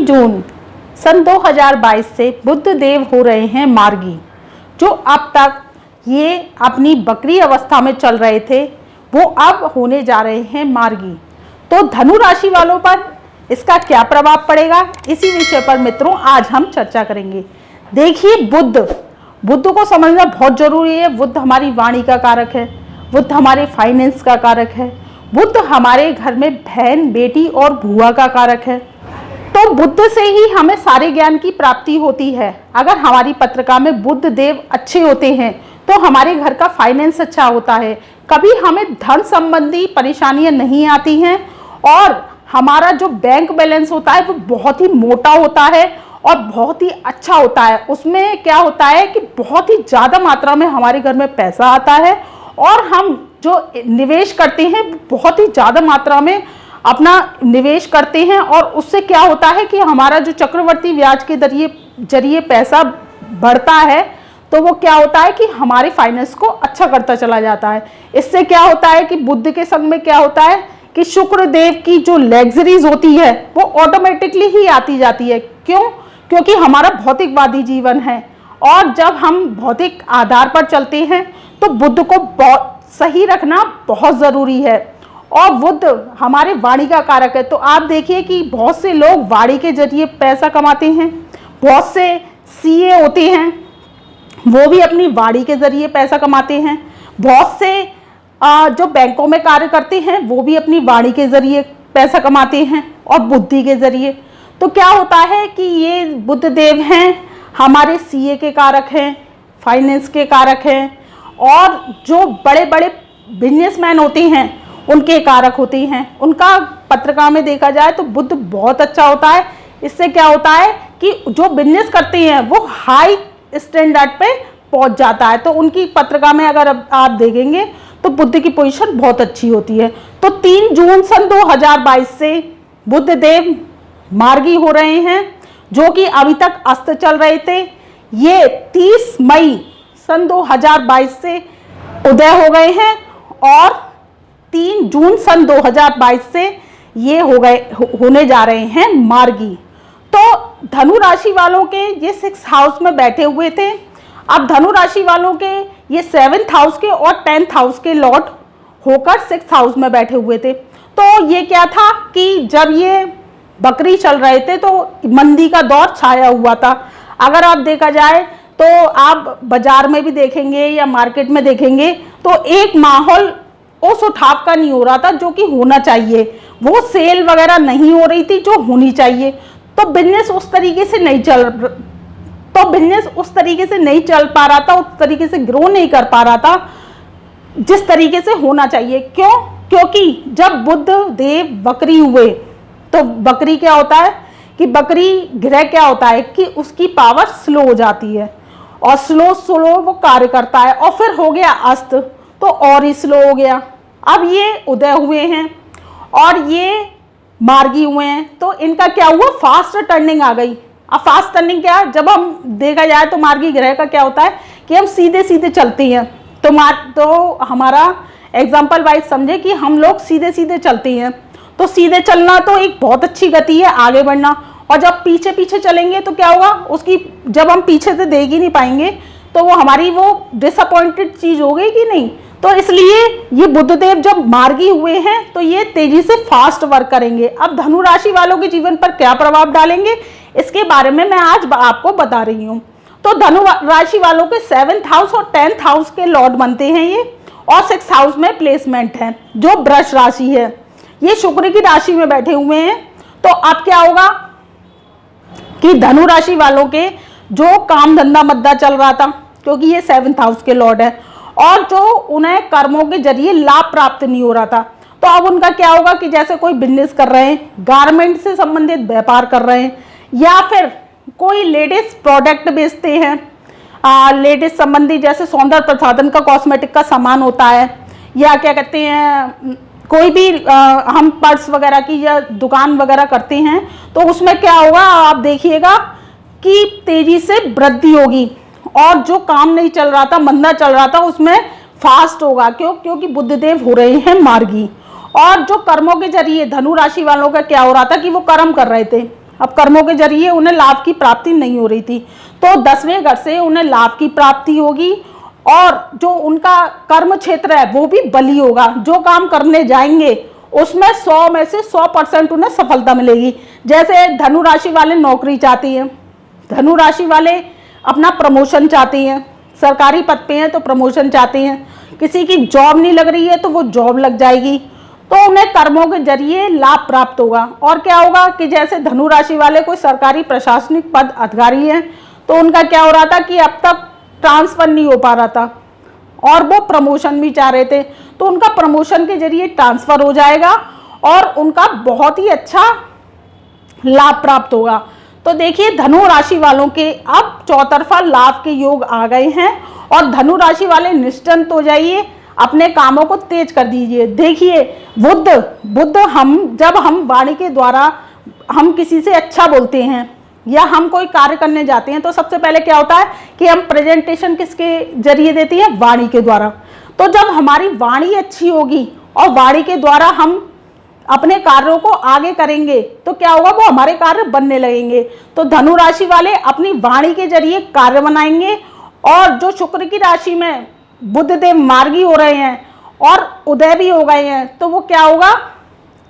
जून सन 2022 से बुध देव हो रहे हैं मार्गी। जो अब तक ये अपनी बकरी अवस्था में चल रहे थे वो अब होने जा रहे हैं मार्गी। तो धनु राशि वालों पर इसका क्या प्रभाव पड़ेगा, इसी विषय पर मित्रों आज हम चर्चा करेंगे। देखिए, बुध को समझना बहुत जरूरी है। बुध हमारी वाणी का कारक है, बुध हमारे फाइनेंस का कारक है, बुध हमारे घर में बहन, बेटी और बुआ का कारक है। तो बुध से ही हमें सारे ज्ञान की प्राप्ति होती है। अगर हमारी पत्रिका में बुध देव अच्छे होते हैं तो हमारे घर का फाइनेंस अच्छा होता है, कभी हमें धन संबंधी परेशानियां नहीं आती हैं और हमारा जो बैंक बैलेंस होता है वो बहुत ही मोटा होता है और बहुत ही अच्छा होता है। उसमें क्या होता है कि बहुत ही ज़्यादा मात्रा में हमारे घर में पैसा आता है और हम जो निवेश करते हैं बहुत ही ज़्यादा मात्रा में अपना निवेश करते हैं और उससे क्या होता है कि हमारा जो चक्रवर्ती ब्याज के जरिए पैसा बढ़ता है तो वो क्या होता है कि हमारे फाइनेंस को अच्छा करता चला जाता है। इससे क्या होता है कि बुध के संग में क्या होता है कि शुक्र देव की जो लग्जरीज होती है वो ऑटोमेटिकली ही आती जाती है। क्यों? क्योंकि हमारा भौतिकवादी जीवन है और जब हम भौतिक आधार पर चलते हैं तो बुध को बहुत सही रखना बहुत ज़रूरी है। और बुध हमारे वाणी का कारक है। तो आप देखिए कि बहुत से लोग वाणी के जरिए पैसा कमाते हैं, बहुत से सीए होते हैं वो भी अपनी वाणी के जरिए पैसा कमाते हैं, बहुत से जो बैंकों में कार्य करते हैं वो भी अपनी वाणी के जरिए पैसा कमाते हैं और बुद्धि के जरिए। तो क्या होता है कि ये बुध देव हैं हमारे सीए के कारक हैं, फाइनेंस के कारक हैं और जो बड़े बड़े बिजनेसमैन होते हैं उनके कारक होते हैं। उनका पत्रिका में देखा जाए तो बुध बहुत अच्छा होता है। इससे क्या होता है कि जो बिजनेस करते हैं वो हाई स्टैंडर्ड पे पहुंच जाता है। तो उनकी पत्रिका में अगर आप देखेंगे तो बुध की पोजीशन बहुत अच्छी होती है। तो 3 जून सन 2022 से बुध देव मार्गी हो रहे हैं जो कि अभी तक अस्त चल रहे थे। ये 30 मई सन 2022 से उदय हो गए हैं और 3 जून सन 2022 से ये होने जा रहे हैं मार्गी। तो धनु राशि वालों के ये 6th हाउस में बैठे हुए थे। अब धनु राशि वालों के ये 7th हाउस के और 10th हाउस के लॉर्ड होकर 6th हाउस में बैठे हुए थे। तो ये क्या था कि जब ये बकरी चल रहे थे तो मंदी का दौर छाया हुआ था। अगर आप देखा जाए तो आप बाजार में भी देखेंगे या मार्केट में देखेंगे तो एक माहौल उस उठाव का नहीं हो रहा था जो कि होना चाहिए। वो सेल वगैरह नहीं हो रही थी जो होनी चाहिए। तो बिजनेस उस तरीके से नहीं चल पा रहा था, उस तरीके से ग्रो नहीं कर पा रहा था जिस तरीके से होना चाहिए। क्यों? क्योंकि जब बुध देव बकरी हुए तो बकरी क्या होता है कि बकरी ग्रह क्या होता है कि उसकी पावर स्लो हो जाती है और स्लो वो कार्य करता है और फिर हो गया अस्त तो और ही स्लो हो गया। अब ये उदय हुए हैं और ये मार्गी हुए हैं तो इनका क्या हुआ, फास्ट टर्निंग आ गई। अब फास्ट टर्निंग क्या, जब हम देखा जाए तो मार्गी ग्रह का क्या होता है कि हम सीधे सीधे चलते हैं। तो हमारा एग्जाम्पल वाइज समझे कि हम लोग सीधे सीधे चलते हैं। तो सीधे चलना तो एक बहुत अच्छी गति है आगे बढ़ना। और जब पीछे पीछे चलेंगे तो क्या होगा, उसकी जब हम पीछे से देख ही नहीं पाएंगे तो वो हमारी वो डिसअपॉइंटेड चीज हो गई कि नहीं। तो इसलिए ये बुधदेव जब मार्गी हुए हैं तो ये तेजी से फास्ट वर्क करेंगे। अब धनु राशि वालों के जीवन पर क्या प्रभाव डालेंगे इसके बारे में मैं आज आपको बता रही हूँ। तो धनु राशि वालों के 7th हाउस और 10th हाउस के लॉर्ड बनते हैं ये और 6th हाउस में प्लेसमेंट है जो वृष राशि है। ये शुक्र की राशि में बैठे हुए हैं। तो अब क्या होगा कि धनु राशि वालों के जो काम धंधा मद्दा चल रहा था क्योंकि ये 7th हाउस के लॉर्ड है और जो उन्हें कर्मों के जरिए लाभ प्राप्त नहीं हो रहा था तो अब उनका क्या होगा कि जैसे कोई बिजनेस कर रहे हैं, गारमेंट से संबंधित व्यापार कर रहे हैं या फिर कोई लेडीज प्रोडक्ट बेचते हैं, लेडीज संबंधी जैसे सौंदर्य प्रसाधन का कॉस्मेटिक का सामान होता है या क्या कहते हैं कोई भी हम पर्स वगैरह की या दुकान वगैरह करते हैं तो उसमें क्या होगा आप देखिएगा कि तेजी से वृद्धि होगी और जो काम नहीं चल रहा था, मंदा चल रहा था, उसमें फास्ट होगा। क्योंकि बुधदेव हो रहे हैं मार्गी। और जो कर्मों के जरिए धनु राशि वालों का क्या हो रहा था कि वो कर्म कर रहे थे, अब कर्मों के जरिए उन्हें लाभ की प्राप्ति नहीं हो रही थी, तो 10वें घर से उन्हें लाभ की प्राप्ति होगी और जो उनका कर्म क्षेत्र है वो भी बली होगा। जो काम करने जाएंगे उसमें 100 में से 100% उन्हें सफलता मिलेगी। जैसे धनु राशि वाले नौकरी चाहती हैं, धनु राशि वाले अपना प्रमोशन चाहती हैं, सरकारी पद पे हैं तो प्रमोशन चाहती हैं, किसी की जॉब नहीं लग रही है तो वो जॉब लग जाएगी, तो उन्हें कर्मों के जरिए लाभ प्राप्त होगा। और क्या होगा कि जैसे धनु राशि वाले कोई सरकारी प्रशासनिक पद अधिकारी हैं तो उनका क्या हो रहा था कि अब तक ट्रांसफर नहीं हो पा रहा था और वो प्रमोशन भी चाह रहे थे, तो उनका प्रमोशन के जरिए ट्रांसफर हो जाएगा और उनका बहुत ही अच्छा लाभ प्राप्त होगा। तो देखिए धनु राशि वालों के अब चौतरफा लाभ के योग आ गए हैं और धनु राशि वाले निश्चिंत हो जाइए, अपने कामों को तेज कर दीजिए। देखिए बुद्ध जब हम वाणी के द्वारा हम किसी से अच्छा बोलते हैं या हम कोई कार्य करने जाते हैं तो सबसे पहले क्या होता है कि हम प्रेजेंटेशन किसके जरिए देते हैं, वाणी के द्वारा। तो जब हमारी वाणी अच्छी होगी और वाणी के द्वारा हम अपने कार्यों को आगे करेंगे तो क्या होगा, वो हमारे कार्य बनने लगेंगे। तो धनु राशि वाले अपनी वाणी के जरिए कार्य बनाएंगे और जो शुक्र की राशि में बुध देव मार्गी हो रहे हैं और उदय भी हो गए हैं, तो वो क्या होगा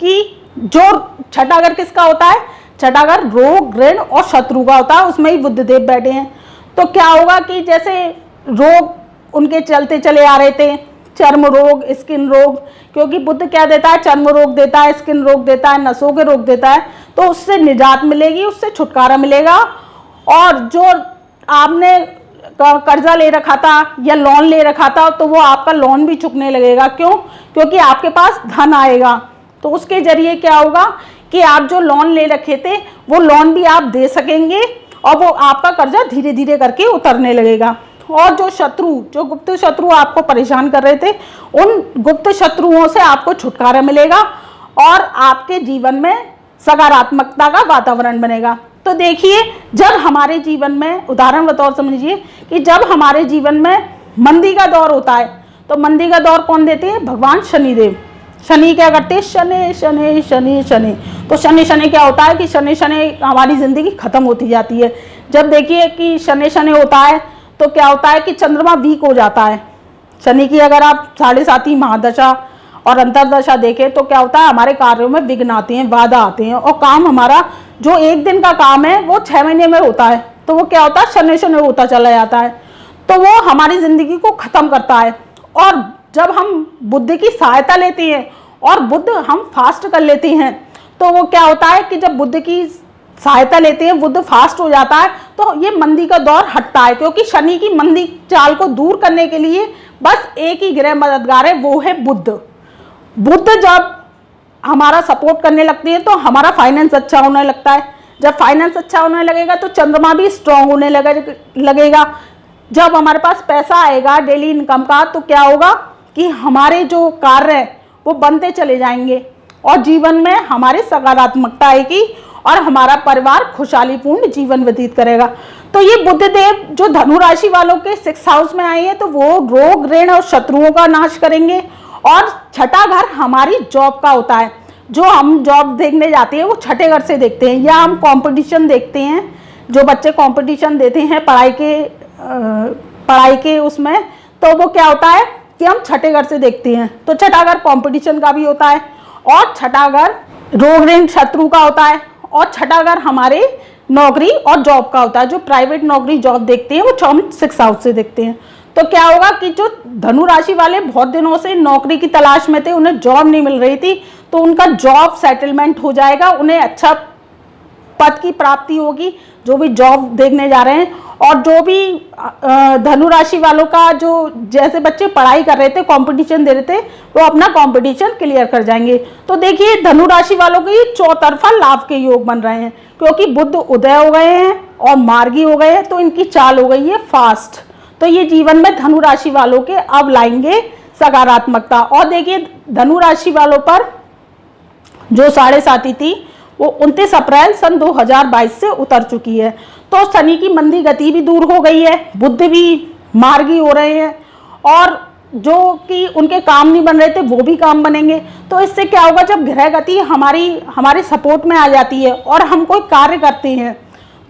कि जो छठा घर किसका होता है, छठा घर रोग ऋण और शत्रु का होता है, उसमें ही बुध देव बैठे हैं। तो क्या होगा कि जैसे रोग उनके चलते चले आ रहे थे, चर्म रोग, स्किन रोग, क्योंकि बुध क्या देता है, चर्म रोग देता है, स्किन रोग देता है, नसों के रोग देता है, तो उससे निजात मिलेगी, उससे छुटकारा मिलेगा। और जो आपने कर्जा ले रखा था या लोन ले रखा था तो वो आपका लोन भी चुकने लगेगा। क्यों? क्योंकि आपके पास धन आएगा, तो उसके जरिए क्या होगा कि आप जो लोन ले रखे थे वो लोन भी आप दे सकेंगे और वो आपका कर्जा धीरे धीरे करके उतरने लगेगा। और जो गुप्त शत्रु आपको परेशान कर रहे थे, उन गुप्त शत्रुओं से आपको छुटकारा मिलेगा और आपके जीवन में सकारात्मकता का वातावरण बनेगा। तो देखिए जब हमारे जीवन में, उदाहरण बतौर समझिए कि जब हमारे जीवन में मंदी का दौर होता है तो मंदी का दौर कौन देते हैं, भगवान शनिदेव। शनि क्या करते हैं, शनि शनि शनि शनि। तो शनि शनि क्या होता है कि शनि शनि हमारी जिंदगी खत्म होती जाती है। जब देखिए कि शनि शनि होता है तो क्या होता है कि चंद्रमा वीक हो जाता है। शनि की अगर आप 7.5 महादशा और अंतरदशा देखें तो क्या होता है, हमारे कार्यों में विघ्न आते हैं, बाधा आते हैं और काम हमारा जो एक दिन का काम है वो 6 महीने में होता है, तो वो क्या होता है, शनि शनि होता चला जाता है, तो वो हमारी जिंदगी को खत्म करता है। और जब हम बुद्ध की सहायता लेते हैं और बुद्ध हम फास्ट कर लेते हैं तो वो क्या होता है कि जब बुद्ध की सहायता लेते हैं, बुद्ध फास्ट हो जाता है, तो ये मंदी का दौर हटता है। क्योंकि शनि की मंदी चाल को दूर करने के लिए बस एक ही ग्रह मददगार है, वो है बुद्ध। बुद्ध जब हमारा सपोर्ट करने लगते हैं तो हमारा फाइनेंस अच्छा होने लगता है। जब फाइनेंस अच्छा होने लगेगा तो चंद्रमा भी स्ट्रांग होने लगेगा। जब हमारे पास पैसा आएगा डेली इनकम का तो क्या होगा कि हमारे जो कार्य है वो बनते चले जाएंगे और जीवन में हमारी सकारात्मकता आएगी और हमारा परिवार खुशहालीपूर्ण जीवन व्यतीत करेगा। तो ये बुध देव जो धनु राशि वालों के 6th हाउस में आए हैं तो वो रोग ऋण और शत्रुओं का नाश करेंगे। और छठा घर हमारी जॉब का होता है, जो हम जॉब देखने जाते हैं वो छठे घर से देखते हैं, या हम कंपटीशन देखते हैं, जो बच्चे कंपटीशन देते हैं पढ़ाई के उसमें, तो वो क्या होता है कि हम छठे घर से देखते हैं। तो छठा घर कंपटीशन का भी होता है और छठा घर रोग ऋण शत्रु का होता है और छठा घर हमारे नौकरी और जॉब का होता है। जो प्राइवेट नौकरी जॉब देखते हैं वो हम 6th हाउस से देखते हैं। तो क्या होगा कि जो धनु राशि वाले बहुत दिनों से नौकरी की तलाश में थे, उन्हें जॉब नहीं मिल रही थी, तो उनका जॉब सेटलमेंट हो जाएगा, उन्हें अच्छा पद की प्राप्ति होगी जो भी जॉब देखने जा रहे हैं। और जो भी धनु राशि वालों का जो जैसे बच्चे पढ़ाई कर रहे थे, कंपटीशन दे रहे थे, वो अपना कंपटीशन क्लियर कर जाएंगे। तो देखिए धनु राशि वालों के ये चौतरफा लाभ के योग बन रहे हैं, क्योंकि बुध उदय हो गए हैं और मार्गी हो गए हैं, तो इनकी चाल हो गई है फास्ट। तो ये जीवन में धनु राशि वालों के अब लाएंगे सकारात्मकता। और देखिए धनु राशि वालों पर जो 7.5 थी वो 29 अप्रैल सन 2022 से उतर चुकी है। तो शनि की मंदी गति भी दूर हो गई है, बुध भी मार्गी हो रहे हैं और जो कि उनके काम नहीं बन रहे थे वो भी काम बनेंगे। तो इससे क्या होगा, जब ग्रह गति हमारे सपोर्ट में आ जाती है और हम कोई कार्य करते हैं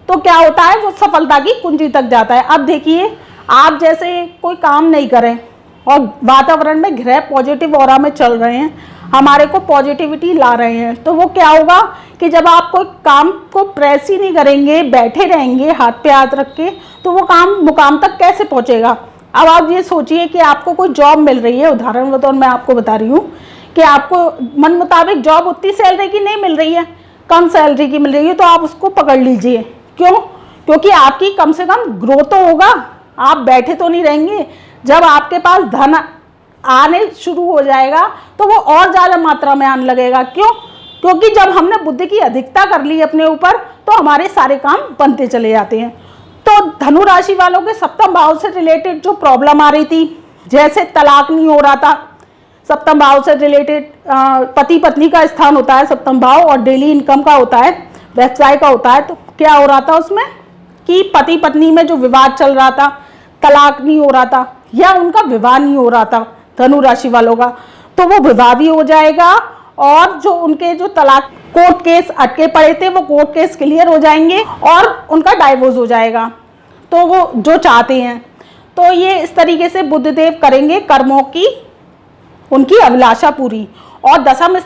तो क्या होता है, वो सफलता की कुंजी तक जाता है। अब देखिए, आप जैसे कोई काम नहीं करें और वातावरण में ग्रह पॉजिटिव ऑरा में चल रहे हैं, हमारे को पॉजिटिविटी ला रहे हैं, तो वो क्या होगा कि जब आप कोई काम को प्रेस ही नहीं करेंगे, बैठे रहेंगे हाथ पे हाथ रख के, तो वो काम मुकाम तक कैसे पहुंचेगा। अब आप ये सोचिए कि आपको कोई जॉब मिल रही है, उदाहरण के तौर मैं आपको बता रही हूँ कि आपको मन मुताबिक जॉब उतनी सैलरी की नहीं मिल रही है, कम सैलरी की मिल रही है, तो आप उसको पकड़ लीजिए। क्यों? क्योंकि आपकी कम से कम ग्रोथ तो होगा, आप बैठे तो नहीं रहेंगे। जब आपके पास धन आने शुरू हो जाएगा तो वो और ज़्यादा मात्रा में आने लगेगा। क्यों? क्योंकि जब हमने बुद्धि की अधिकता कर ली अपने ऊपर तो हमारे सारे काम बनते चले जाते हैं। तो धनु राशि वालों के सप्तम भाव से रिलेटेड जो प्रॉब्लम आ रही थी, जैसे तलाक नहीं हो रहा था, सप्तम भाव से रिलेटेड पति पत्नी का स्थान होता है सप्तम भाव, और डेली इनकम का होता है, व्यवसाय का होता है। तो क्या हो रहा था उसमें कि पति पत्नी में जो विवाद चल रहा था, तलाक नहीं हो रहा था या उनका विवाह नहीं हो रहा था धनु राशि वालों का, तो वो विवाह भी हो जाएगा और जो उनके जो तलाक कोर्ट केस अटके पड़े थे वो कोर्ट केस क्लियर हो जाएंगे और उनका डाइवोर्स हो जाएगा, तो वो जो चाहते हैं। तो ये इस तरीके से बुधदेव करेंगे कर्मों की उनकी अभिलाषा पूरी। और दसम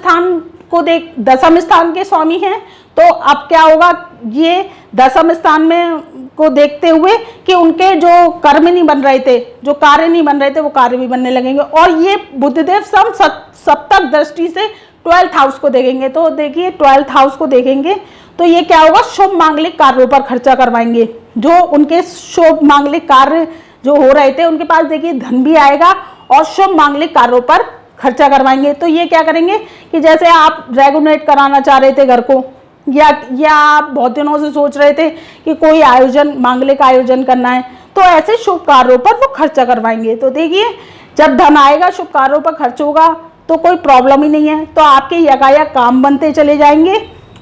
स्थान के स्वामी हैं, तो अब क्या होगा, ये दसम स्थान में को देखते हुए कि उनके जो कर्म नहीं बन रहे थे, जो कार्य नहीं बन रहे थे, वो कार्य भी बनने लगेंगे। और ये बुधदेव सप्तक दृष्टि से 12th हाउस को देखेंगे। तो देखिए 12th हाउस को देखेंगे तो ये क्या होगा, शुभ मांगलिक कार्यों पर खर्चा करवाएंगे। जो उनके शुभ मांगलिक कार्य जो हो रहे थे उनके पास देखिए धन भी आएगा और शुभ मांगलिक कार्यों पर खर्चा करवाएंगे। तो ये क्या करेंगे कि जैसे आप रेगुलेट कराना चाह रहे थे घर को, या आप बहुत दिनों से सोच रहे थे कि कोई आयोजन, मांगलिक आयोजन करना है, तो ऐसे शुभ कार्यों पर वो खर्चा करवाएंगे। तो देखिए जब धन आएगा, शुभ कार्यों पर खर्च होगा, तो कोई प्रॉब्लम ही नहीं है। तो आपके यकायक काम बनते चले जाएंगे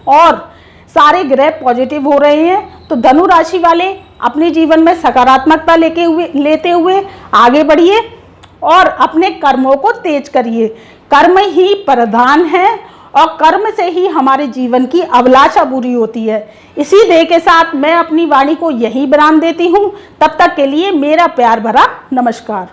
और सारे ग्रह पॉजिटिव हो रहे हैं। तो धनु राशि वाले अपने जीवन में सकारात्मकता लेते हुए आगे बढ़िए और अपने कर्मों को तेज करिए। कर्म ही प्रधान है और कर्म से ही हमारे जीवन की अभिलाषा पूरी होती है। इसी ध्येय के साथ मैं अपनी वाणी को यही विराम देती हूँ। तब तक के लिए मेरा प्यार भरा नमस्कार।